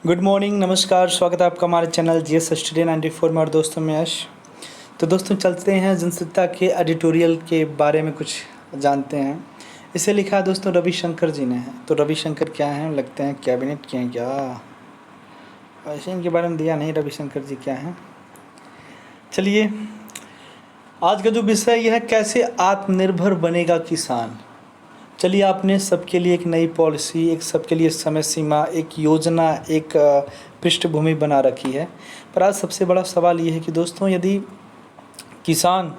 Good morning, नमस्कार, स्वागत है आपका हमारे चैनल जीएस स्टडी 94 में। और दोस्तों मैं यश। तो दोस्तों चलते हैं जनसत्ता के एडिटोरियल के बारे में कुछ जानते हैं। इसे लिखा है दोस्तों रविशंकर जी ने है। तो रविशंकर क्या हैं? लगते हैं कैबिनेट के हैं क्या? वैसे इनके बारे में दिया नहीं रविशंकर जी क्या हैं। चलिए, आज का जो विषय यह है कैसे आत्मनिर्भर बनेगा किसान। चलिए, आपने सबके लिए एक नई पॉलिसी, एक सबके लिए समय सीमा, एक योजना, एक पृष्ठभूमि बना रखी है। पर आज सबसे बड़ा सवाल ये है कि दोस्तों यदि किसान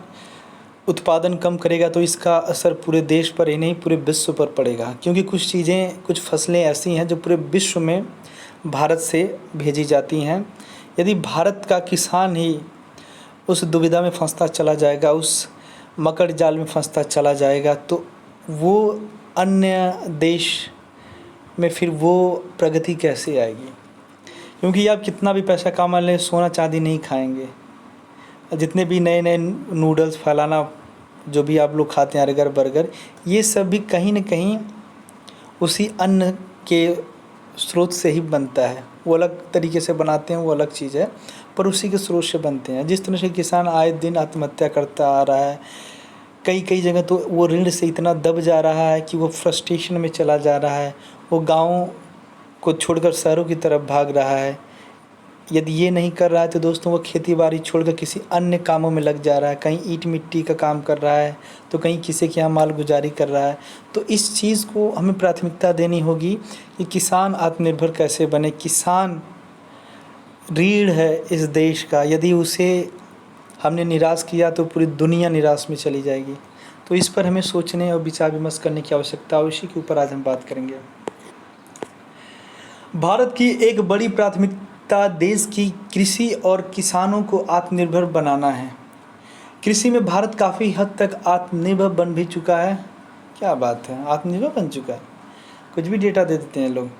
उत्पादन कम करेगा तो इसका असर पूरे देश पर ही नहीं पूरे विश्व पर पड़ेगा। क्योंकि कुछ चीज़ें, कुछ फसलें ऐसी हैं जो पूरे विश्व में भारत से भेजी जाती हैं। यदि भारत का किसान ही उस दुविधा में फंसता चला जाएगा, उस मकड़ जाल में फंसता चला जाएगा, तो वो अन्य देश में फिर वो प्रगति कैसे आएगी। क्योंकि आप कितना भी पैसा कमा लें, सोना चांदी नहीं खाएंगे। जितने भी नए नए नूडल्स फैलाना जो भी आप लोग खाते हैं, अर्गर बर्गर, ये सब भी कहीं न कहीं उसी अन्न के स्रोत से ही बनता है। वो अलग तरीके से बनाते हैं, वो अलग चीज़ है, पर उसी के स्रोत से बनते हैं। जिस तरह से किसान आए दिन आत्महत्या करता आ रहा है, कई जगह तो वो ऋण से इतना दब जा रहा है कि वो फ्रस्ट्रेशन में चला जा रहा है, वो गाँव को छोड़कर शहरों की तरफ भाग रहा है। यदि ये नहीं कर रहा है तो दोस्तों वो खेती बाड़ी छोड़कर किसी अन्य कामों में लग जा रहा है। कहीं ईंट मिट्टी का काम कर रहा है तो कहीं किसी के यहाँ माल गुजारी कर रहा है। तो इस चीज़ को हमें प्राथमिकता देनी होगी कि किसान आत्मनिर्भर कैसे बने। किसान रीढ़ है इस देश का। यदि उसे हमने निराश किया तो पूरी दुनिया निराश में चली जाएगी। तो इस पर हमें सोचने और विचार विमर्श करने की आवश्यकता है। इसी के ऊपर आज हम बात करेंगे। भारत की एक बड़ी प्राथमिकता देश की कृषि और किसानों को आत्मनिर्भर बनाना है। कृषि में भारत काफ़ी हद तक आत्मनिर्भर बन भी चुका है। क्या बात है, आत्मनिर्भर बन चुका है। कुछ भी डेटा दे देते हैं लोग।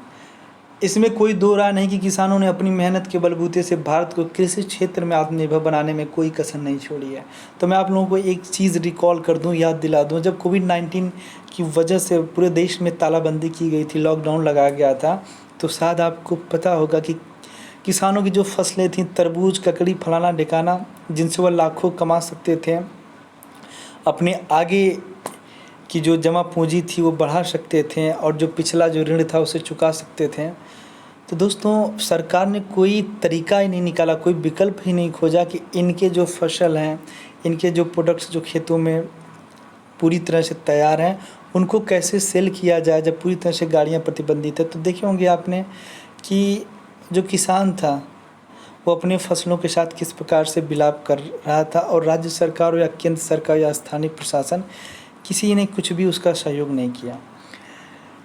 इसमें कोई दो राय नहीं कि किसानों ने अपनी मेहनत के बलबूते से भारत को कृषि क्षेत्र में आत्मनिर्भर बनाने में कोई कसर नहीं छोड़ी है। तो मैं आप लोगों को एक चीज़ रिकॉल कर दूं, याद दिला दूं। जब कोविड-19 की वजह से पूरे देश में तालाबंदी की गई थी, लॉकडाउन लगाया गया था, तो शायद आपको पता होगा कि किसानों की जो फसलें थीं, तरबूज, ककड़ी, फलाना ढिकाना, जिनसे वह लाखों कमा सकते थे, अपने आगे की जो जमा पूंजी थी वो बढ़ा सकते थे, और जो पिछला जो ऋण था उसे चुका सकते थे। तो दोस्तों सरकार ने कोई तरीका ही नहीं निकाला, कोई विकल्प ही नहीं खोजा कि इनके जो फसल हैं, इनके जो प्रोडक्ट्स जो खेतों में पूरी तरह से तैयार हैं, उनको कैसे सेल किया जाए जब पूरी तरह से गाड़ियाँ प्रतिबंधित है। तो देखे होंगे आपने कि जो किसान था वो अपने फसलों के साथ किस प्रकार से विलाप कर रहा था, और राज्य सरकार या केंद्र सरकार या स्थानीय प्रशासन किसी ने कुछ भी उसका सहयोग नहीं किया।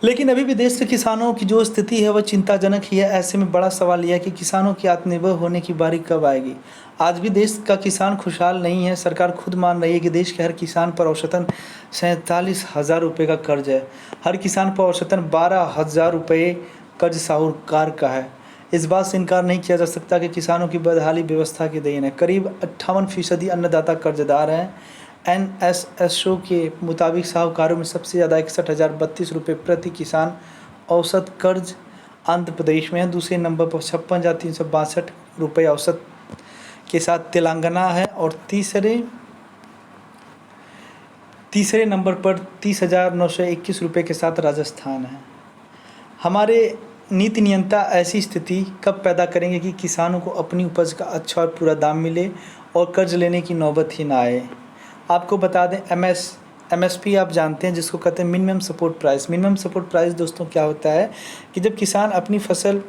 लेकिन अभी भी देश के किसानों की जो स्थिति है वह चिंताजनक ही है। ऐसे में बड़ा सवाल यह है कि किसानों की आत्मनिर्भर होने की बारी कब आएगी। आज भी देश का किसान खुशहाल नहीं है। सरकार खुद मान रही है कि देश के हर किसान पर औसतन 47,000 रुपये का कर्ज है। हर किसान पर औसतन 12,000 रुपये कर्ज साहूकार का है। इस बात से इनकार नहीं किया जा सकता कि किसानों की बदहाली व्यवस्था की देन है। करीब 58% अन्नदाता कर्जदार हैं। NSSO के मुताबिक साहूकारों में सबसे ज़्यादा 61,032 रुपये प्रति किसान औसत कर्ज आंध्र प्रदेश में है। दूसरे नंबर पर 56,362 रुपये औसत के साथ तेलंगाना है, और तीसरे नंबर पर 30,921 रुपये के साथ राजस्थान है। हमारे नीति नियंता ऐसी स्थिति कब पैदा करेंगे कि किसानों को अपनी उपज का अच्छा और पूरा दाम मिले और कर्ज लेने की नौबत ही ना आए। आपको बता दें, MSP आप जानते हैं, जिसको कहते हैं minimum support price. Minimum support price दोस्तों क्या होता है कि जब किसान अपनी फसल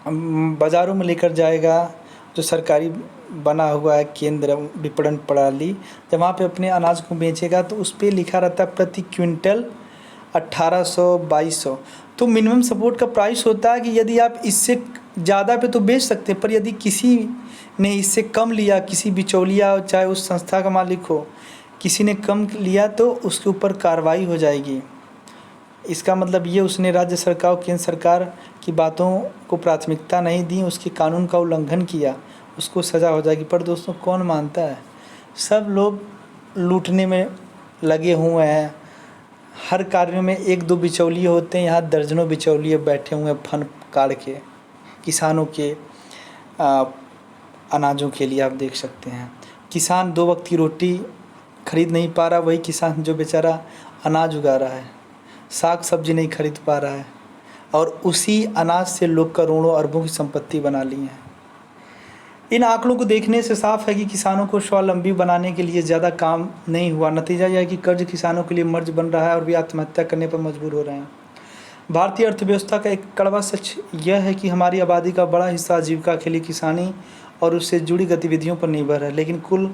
बाज़ारों में लेकर जाएगा, जो सरकारी बना हुआ है केंद्र विपणन प्रणाली, जब वहाँ पे अपने अनाज को बेचेगा तो उस पर लिखा रहता है प्रति क्विंटल 1800-2200। तो मिनिमम सपोर्ट का प्राइस होता है कि यदि आप इससे ज़्यादा पे तो बेच सकते हैं, पर यदि किसी ने इससे कम लिया, किसी बिचौलिया, चाहे उस संस्था का मालिक हो, किसी ने कम लिया तो उसके ऊपर कार्रवाई हो जाएगी। इसका मतलब ये उसने राज्य सरकार और केंद्र सरकार की बातों को प्राथमिकता नहीं दी, उसके कानून का उल्लंघन किया, उसको सज़ा हो जाएगी। पर दोस्तों कौन मानता है? सब लोग लूटने में लगे हुए हैं। हर कार्य में एक दो बिचौलिए होते हैं, यहाँ दर्जनों बिचौलिए बैठे हुए हैं फन काढ़ के। किसानों के अनाजों के लिए आप देख सकते हैं। किसान 2 वक्त की रोटी खरीद नहीं पा रहा, वही किसान जो बेचारा अनाज उगा रहा है, साग सब्जी नहीं खरीद पा रहा है, और उसी अनाज से लोग करोड़ों अरबों की संपत्ति बना ली है। इन आंकड़ों को देखने से साफ है कि किसानों को स्वावलंबी बनाने के लिए ज़्यादा काम नहीं हुआ। नतीजा यह है कि कर्ज किसानों के लिए मर्ज बन रहा है और वे आत्महत्या करने पर मजबूर हो रहे हैं। भारतीय अर्थव्यवस्था का एक कड़वा सच यह है कि हमारी आबादी का बड़ा हिस्सा आजीविका के लिए किसानी और उससे जुड़ी गतिविधियों पर निर्भर है, लेकिन कुल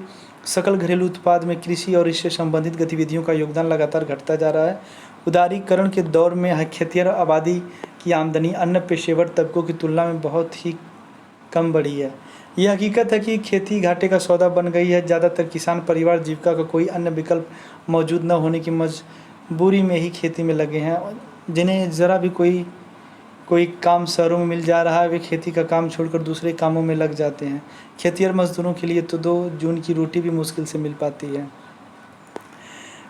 सकल घरेलू उत्पाद में कृषि और इससे संबंधित गतिविधियों का योगदान लगातार घटता जा रहा है। उदारीकरण के दौर में खेतिहर आबादी की आमदनी अन्य पेशेवर तबकों की तुलना में बहुत ही कम बढ़ी है। यह हकीकत है कि खेती घाटे का सौदा बन गई है। ज़्यादातर किसान परिवार जीविका का कोई अन्य विकल्प मौजूद न होने की मजबूरी में ही खेती में लगे हैं। जिन्हें ज़रा भी कोई काम शहरों में मिल जा रहा है, वे खेती का काम छोड़कर दूसरे कामों में लग जाते हैं। खेतिहर मजदूरों के लिए तो 2 जून की रोटी भी मुश्किल से मिल पाती है।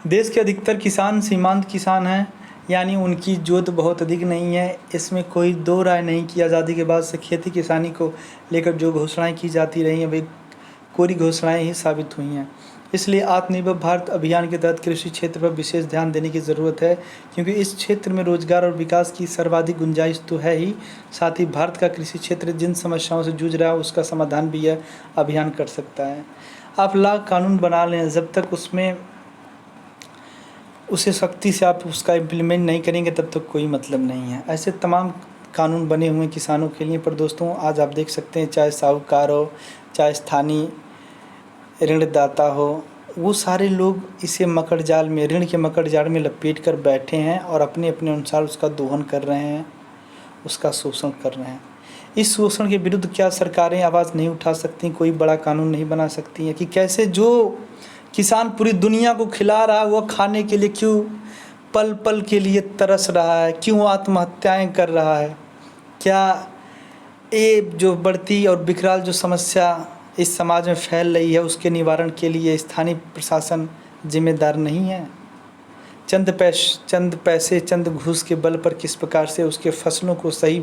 देश के अधिकतर किसान सीमांत किसान हैं, यानी उनकी जोत बहुत अधिक नहीं है। इसमें कोई 2 राय नहीं कि आज़ादी के बाद से खेती किसानी को लेकर जो घोषणाएं की जाती रही हैं, वे कोरी घोषणाएं ही साबित हुई हैं। इसलिए आत्मनिर्भर भारत अभियान के तहत कृषि क्षेत्र पर विशेष ध्यान देने की ज़रूरत है, क्योंकि इस क्षेत्र में रोजगार और विकास की सर्वाधिक गुंजाइश तो है ही, साथ ही भारत का कृषि क्षेत्र जिन समस्याओं से जूझ रहा है उसका समाधान भी यह अभियान कर सकता है। आप लाख कानून बना लें, जब तक उसे सख्ती से आप उसका इम्प्लीमेंट नहीं करेंगे तब तक कोई मतलब नहीं है। ऐसे तमाम कानून बने हुए किसानों के लिए, पर दोस्तों आज आप देख सकते हैं, चाहे साहूकार हो, चाहे स्थानीय ऋणदाता हो, वो सारे लोग इसे मकड़ जाल में, ऋण के मकड़ जाल में लपेट कर बैठे हैं और अपने अपने अनुसार उसका दोहन कर रहे हैं, उसका शोषण कर रहे हैं। इस शोषण के विरुद्ध क्या सरकारें आवाज़ नहीं उठा सकती, कोई बड़ा कानून नहीं बना सकती हैं कि कैसे जो किसान पूरी दुनिया को खिला रहा है वह खाने के लिए क्यों पल पल के लिए तरस रहा है, क्यों आत्महत्याएं कर रहा है? क्या ये जो बढ़ती और विकराल जो समस्या इस समाज में फैल रही है उसके निवारण के लिए स्थानीय प्रशासन जिम्मेदार नहीं है? चंद पैसे चंद घूस के बल पर किस प्रकार से उसके फसलों को सही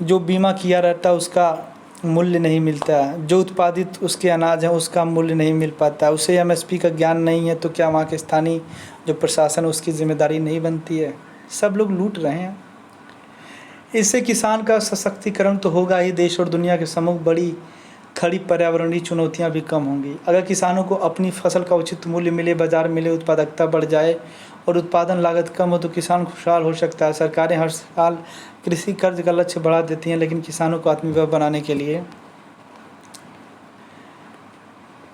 जो बीमा किया रहता है उसका मूल्य नहीं मिलता है, जो उत्पादित उसके अनाज हैं उसका मूल्य नहीं मिल पाता है, उसे एमएसपी का ज्ञान नहीं है, तो क्या वहाँ के स्थानीय जो प्रशासन है उसकी जिम्मेदारी नहीं बनती है? सब लोग लूट रहे हैं। इससे किसान का सशक्तिकरण तो होगा ही, देश और दुनिया के सम्मुख बड़ी खड़ी पर्यावरणीय चुनौतियां भी कम होंगी। अगर किसानों को अपनी फसल का उचित मूल्य मिले, बाजार मिले, उत्पादकता बढ़ जाए और उत्पादन लागत कम हो तो किसान खुशहाल हो सकता है। सरकारें हर साल कृषि कर्ज का लक्ष्य बढ़ा देती हैं, लेकिन किसानों को आत्मनिर्भर बनाने के लिए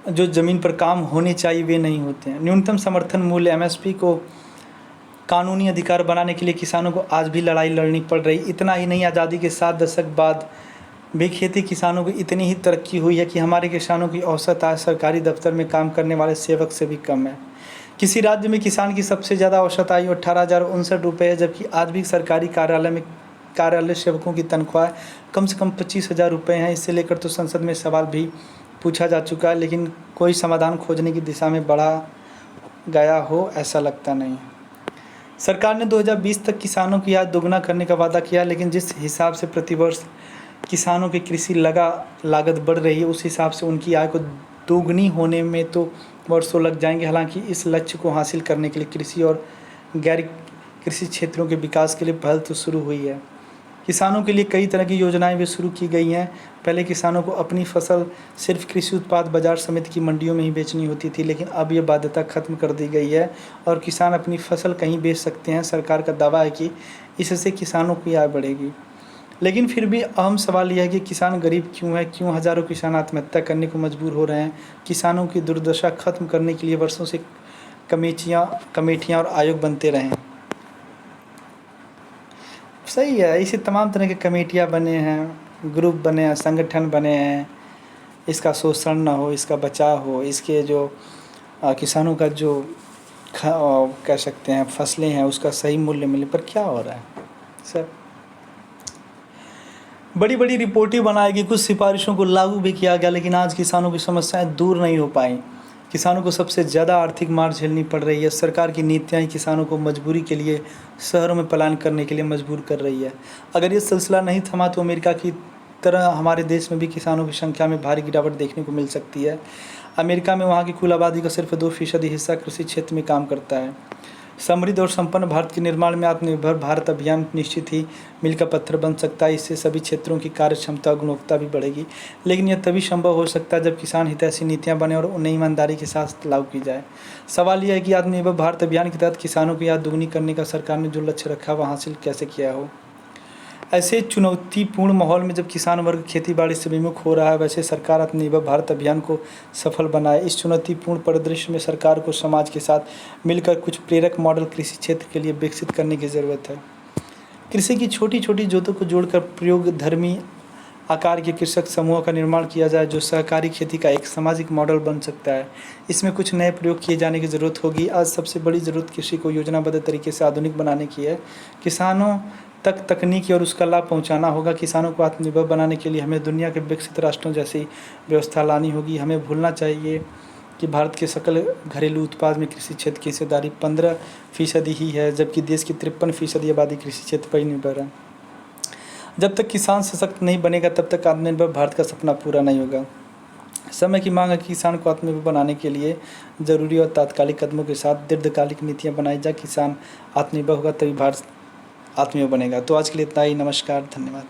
जो ज़मीन पर काम होने चाहिए वे नहीं होते हैं। न्यूनतम समर्थन मूल्य एमएसपी को कानूनी अधिकार बनाने के लिए किसानों को आज भी लड़ाई लड़नी पड़ रही। इतना ही नहीं, आज़ादी के 7 दशक बाद भी खेती किसानों की इतनी ही तरक्की हुई है कि हमारे किसानों की औसत आय सरकारी दफ्तर में काम करने वाले सेवक से भी कम है। किसी राज्य में किसान की सबसे ज़्यादा औसत आयु 18,059 रुपये है, जबकि आज भी सरकारी कार्यालय सेवकों की तनख्वाह कम से कम 25,000 रुपये हैं। इससे लेकर तो संसद में सवाल भी पूछा जा चुका है, लेकिन कोई समाधान खोजने की दिशा में बढ़ा गया हो ऐसा लगता नहीं। सरकार ने 2020 तक किसानों की आय दोगुना करने का वादा किया, लेकिन जिस हिसाब से प्रतिवर्ष किसानों की कृषि लागत बढ़ रही है उस हिसाब से उनकी आय को दोगुनी होने में तो वर्षों लग जाएंगे। हालांकि इस लक्ष्य को हासिल करने के लिए कृषि और गैर कृषि क्षेत्रों के विकास के लिए पहल तो शुरू हुई है। किसानों के लिए कई तरह की योजनाएं भी शुरू की गई हैं। पहले किसानों को अपनी फसल सिर्फ कृषि उत्पाद बाजार समिति की मंडियों में ही बेचनी होती थी, लेकिन अब यह बाध्यता खत्म कर दी गई है और किसान अपनी फसल कहीं बेच सकते हैं। सरकार का दावा है कि इससे किसानों की आय बढ़ेगी, लेकिन फिर भी अहम सवाल यह है कि किसान गरीब क्यों है? क्यों हज़ारों किसान आत्महत्या करने को मजबूर हो रहे हैं? किसानों की दुर्दशा खत्म करने के लिए वर्षों से कमेटियाँ और आयोग बनते रहे हैं। सही है, इसी तमाम तरह के कमेटियाँ बने हैं, ग्रुप बने हैं, संगठन बने हैं, इसका शोषण ना हो, इसका बचाव हो, इसके जो किसानों का जो कह सकते हैं फसलें हैं उसका सही मूल्य मिले, पर क्या हो रहा है सर? बड़ी बड़ी रिपोर्टें बनाएगी, कुछ सिफारिशों को लागू भी किया गया, लेकिन आज किसानों की समस्याएं दूर नहीं हो पाई। किसानों को सबसे ज़्यादा आर्थिक मार झेलनी पड़ रही है। सरकार की नीतियाँ किसानों को मजबूरी के लिए शहरों में पलायन करने के लिए मजबूर कर रही है। अगर ये सिलसिला नहीं थमा तो अमेरिका की तरह हमारे देश में भी किसानों की संख्या में भारी गिरावट देखने को मिल सकती है। अमेरिका में वहाँ की कुल आबादी का सिर्फ 2% हिस्सा कृषि क्षेत्र में काम करता है। समृद्ध और संपन्न भारत के निर्माण में आत्मनिर्भर भारत अभियान निश्चित ही मील का पत्थर बन सकता है। इससे सभी क्षेत्रों की कार्य क्षमता और गुणवत्ता भी बढ़ेगी, लेकिन यह तभी संभव हो सकता है जब किसान हितैषी नीतियाँ बने और उन्हें ईमानदारी के साथ लागू की जाए। सवाल यह है कि आत्मनिर्भर भारत अभियान के तहत किसानों की आय दोगुनी करने का सरकार ने जो लक्ष्य रखा वह हासिल कैसे किया हो। ऐसे चुनौतीपूर्ण माहौल में जब किसान वर्ग खेती बाड़ी से विमुख हो रहा है, वैसे सरकार आत्मनिर्भर भारत अभियान को सफल बनाए। इस चुनौतीपूर्ण परिदृश्य में सरकार को समाज के साथ मिलकर कुछ प्रेरक मॉडल कृषि क्षेत्र के लिए विकसित करने की ज़रूरत है। कृषि की छोटी छोटी जोतों को जोड़कर प्रयोगधर्मी आकार के कृषक समूहों का निर्माण किया जाए, जो सहकारी खेती का एक सामाजिक मॉडल बन सकता है। इसमें कुछ नए प्रयोग किए जाने की ज़रूरत होगी। आज सबसे बड़ी ज़रूरत कृषि को योजनाबद्ध तरीके से आधुनिक बनाने की है। किसानों तक तकनीकी और उसका लाभ पहुंचाना होगा। किसानों को आत्मनिर्भर बनाने के लिए हमें दुनिया के विकसित राष्ट्रों जैसी व्यवस्था लानी होगी। हमें भूलना चाहिए कि भारत के सकल घरेलू उत्पाद में कृषि क्षेत्र की हिस्सेदारी 15% ही है, जबकि देश की 53% आबादी कृषि क्षेत्र पर ही निर्भर है। जब तक किसान सशक्त नहीं बनेगा, तब तक आत्मनिर्भर भारत का सपना पूरा नहीं होगा। समय की मांग है कि किसान को आत्मनिर्भर बनाने के लिए जरूरी और तात्कालिक कदमों के साथ दीर्घकालिक नीतियाँ बनाई जाए। किसान आत्मनिर्भर होगा तभी भारत आत्मनिर्भर बनेगा। तो आज के लिए इतना ही। नमस्कार, धन्यवाद।